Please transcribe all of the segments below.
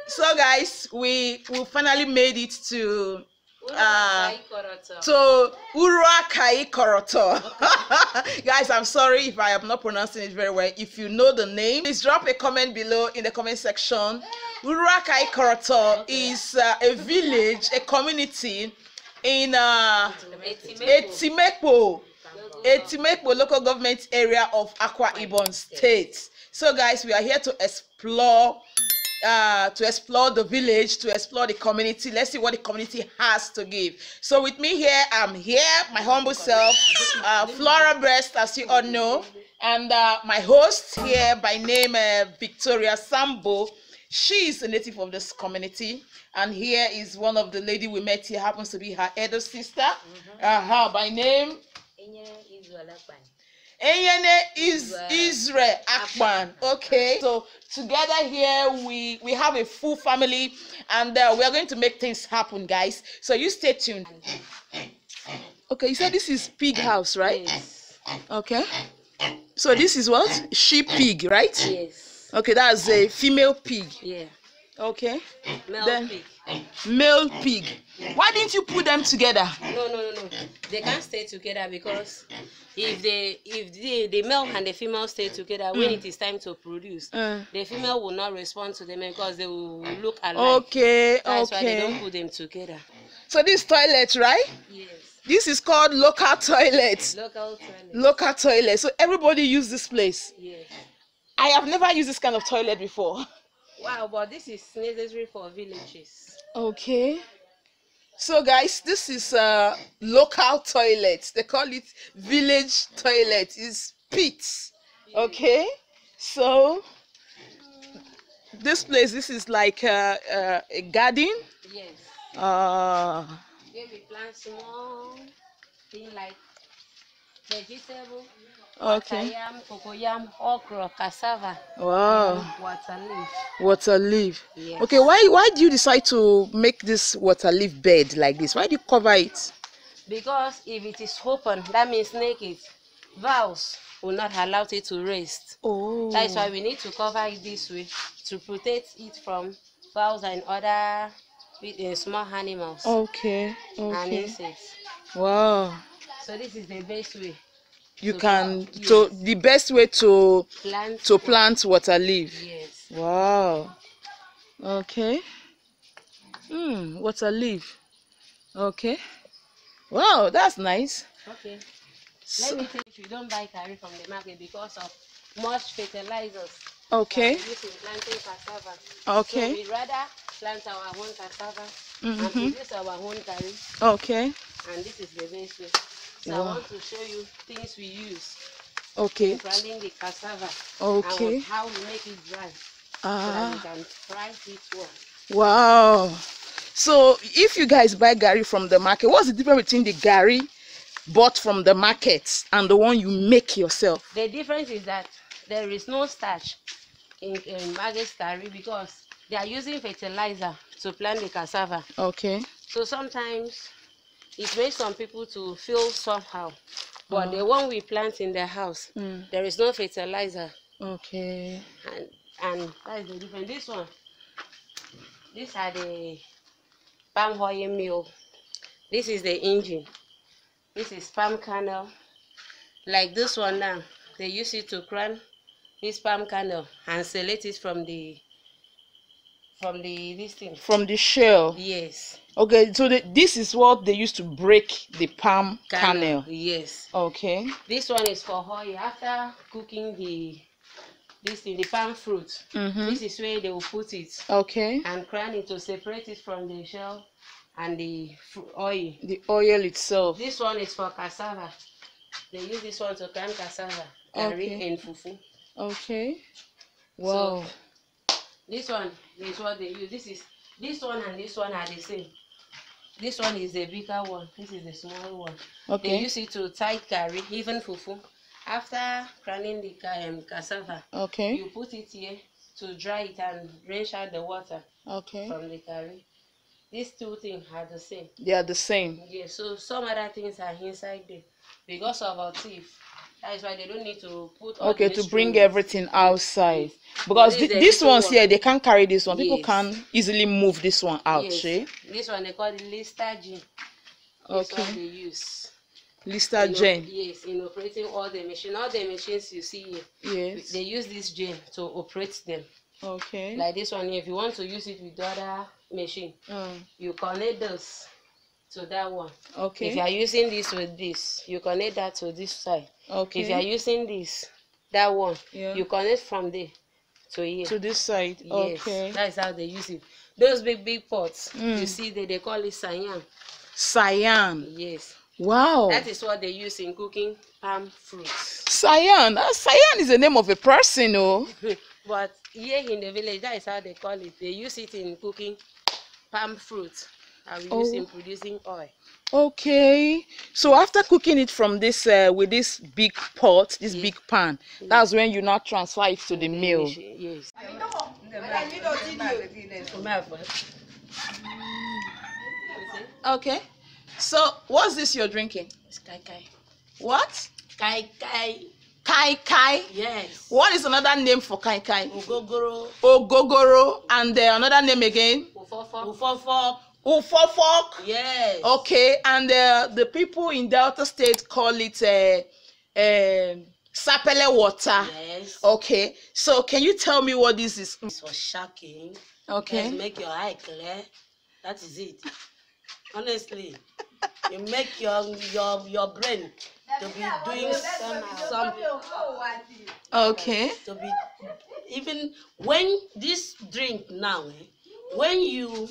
So guys, we finally made it to Urakai Koroto. Guys, I'm sorry if I am not pronouncing it very well. If you know the name, please drop a comment below in the comment section. Urakai Koroto is a village, a community in Etimekpo local government area of Akwa Ibom State. So guys, we are here to explore the village, to explore the community. Let's see what the community has to give. So with me here, I'm here, my humble self, Flora Breast, as you all know, and my host here by name Victoria Sambo. She is a native of this community, and here is one of the lady we met here, happens to be her elder sister, by name Enyene is Israel Akpan. Okay, so together here we have a full family, and we are going to make things happen, guys. So you stay tuned. Okay, you said this is pig house, right? Yes. Okay. So this is what? Sheep pig, right? Yes. Okay, that's a female pig. Yeah. Okay. Male pig. Male pig. Why didn't you put them together? No. They can't stay together because if the male and the female stay together, when it is time to produce, the female will not respond to them because they will look alike. Okay. That's why they don't put them together. So this toilet, right? Yes. This is called local toilet. Local toilet. Local toilet. So everybody use this place. Yes. I have never used this kind of toilet before. Wow, but this is necessary for villages. Okay. So guys, this is local toilet. They call it village toilet. It's pits. Okay. So this place, this is like a garden. Yes. Where we plant small thing like vegetable. Okay. Yam, cocoyam, okra, cassava. Wow. Water leaf. Water leaf. Yes. Okay, why do you decide to make this water leaf bed like this? Why do you cover it? Because if it is open, that means naked. Vows will not allow it to rest. Oh. That's why we need to cover it this way to protect it from vows and other small animals. Okay. And insects. Wow. So this is the best way. The best way to plant water leaf. Yes. Wow. Okay. Water leaf. Okay. Wow, that's nice. Okay. Let me tell you, you don't buy curry from the market because of much fertilizers. Okay. Using planting cassava. Okay. So we rather plant our own cassava and produce our own curry. Okay. And this is the best way. So wow. I want to show you things we use. Okay. In planting the cassava. Okay. And how we make it dry. So that we can fry it well. Wow. So if you guys buy gari from the market, what's the difference between the gari bought from the market and the one you make yourself? The difference is that there is no starch in market gari because they are using fertilizer to plant the cassava. Okay. So sometimes it makes some people to feel somehow. But the one we plant in the house, there is no fertilizer. Okay. And that is the difference. This one, these are the palm oil mill. This is the engine. This is palm kernel. Like this one now, they use it to grind this palm kernel and select it from the this thing. From the shell. Yes. Okay, so this is what they used to break the palm kernel. Yes. Okay. This one is for oil. After cooking the palm fruit, this is where they will put it. Okay. And grind it to separate it from the shell and the oil. The oil itself. This one is for cassava. They use this one to grind cassava, curry, and fufu. Okay. Wow. So, this one is what they use. This one and this one are the same. This one is the bigger one. This is the small one. Okay. They use it to tie curry, even fufu. After grinding the cassava, okay, you put it here to dry it and rinse out the water from the curry. These two things are the same. They are the same. Yeah, so some other things are inside there. Because of our teeth, That is why they don't need to put all Okay, the to bring instruments. everything outside. Because This is the this little one's one. here, they can't carry this one. People Yes. can easily move this one out. Yes. See? This one they call the lister gene. This Okay. one they use. Lister Jane. Yes, in operating all the machines. All the machines you see here. Yes. They use this gene to operate them. Okay. Like this one here, if you want to use it with the other machine, you connect this to that one. Okay. If you are using this with this, you connect that to this side. Okay. If you are using this, that one, you connect from there to here. To this side. Yes, Okay. that is how they use it. Those big pots, you see they call it cyan. Cyan. Yes. Wow. That is what they use in cooking palm fruits. Cyan. Cyan is the name of a person, oh. But here in the village, that is how they call it. They use it in cooking palm fruit. And we use in producing oil. Okay. So after cooking it from this with this big pot, this big pan, that's when you now transfer it to the mill. Yes. Okay. So what's this you're drinking? It's kai kai. What? Kai kai. Kai kai. Yes. What is another name for kai kai? Ogogoro. Ogogoro. And another name again? Ufofok. Ufofok. Yes. Okay. And the people in Delta State call it sapele water. Yes. Okay. So can you tell me what this is? It's for shocking. Okay. Let's make your eye clear. That is it. Honestly, you make your brain to be doing some. Okay. To be even when this drink now, when you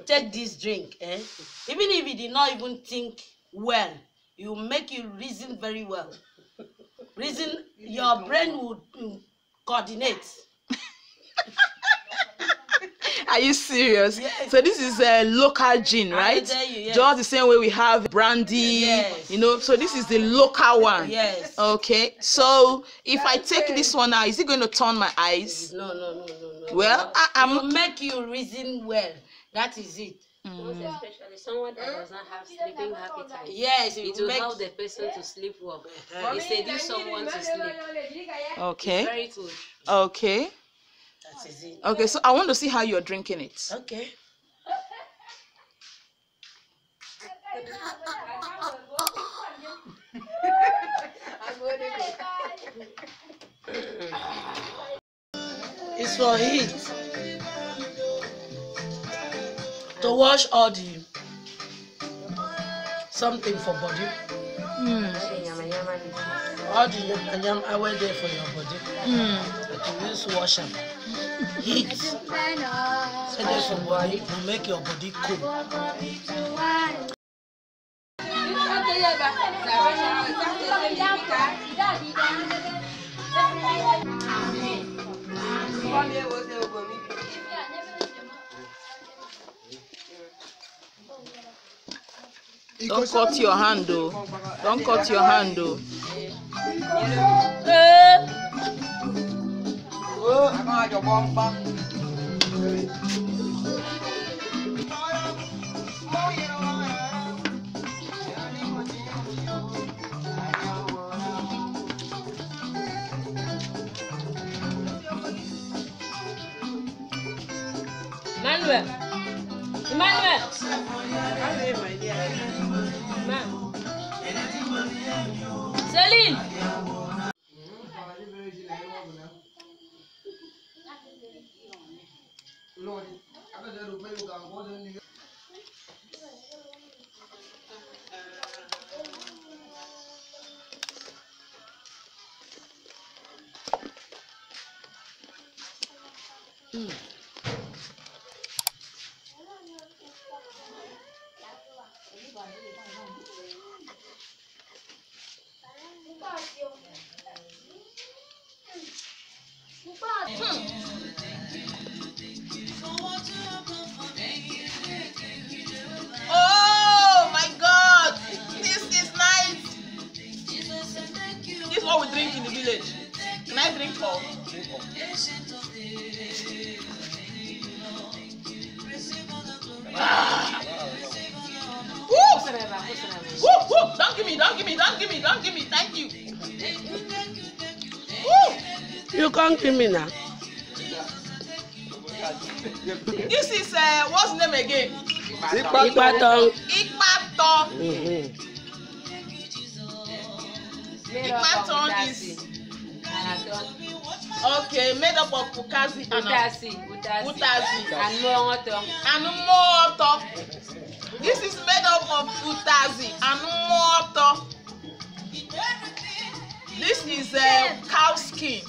take this drink, even if you did not even think well, you make you reason very well. Reason, your brain would coordinate. Are you serious? Yes. So this is a local gin, right? Yes. Just the same way we have brandy, Yes. you know. So this is the local one. Yes. Okay. So if I take this one now, is it going to turn my eyes? No. Well, will make you reason well. That is it. Especially someone that does not have sleeping appetite. Yes, it will help the person to sleep well. It seduces someone to sleep. Okay. It's very good. Okay. That is it. Okay, so I want to see how you're drinking it. Okay. It's for heat. To wash all the something for body. All the yam I went there for your body. But you use wash them. Heat. So there for body will make your body cool. Don't cut your hand, though. Don't cut your hand, though. Emmanuel. Celine. Oh my God! This is nice. This is what we drink in the village. Can I drink all? Woo! Woo! Woo! Don't give me. Thank you. Woo! You can't kill me now. This is what's the name again? Ipaton. Ipaton. Ipaton is okay, made up of Pukazi and Utazi and Moto. This is made up of Utazi and Moto. This is cow skin.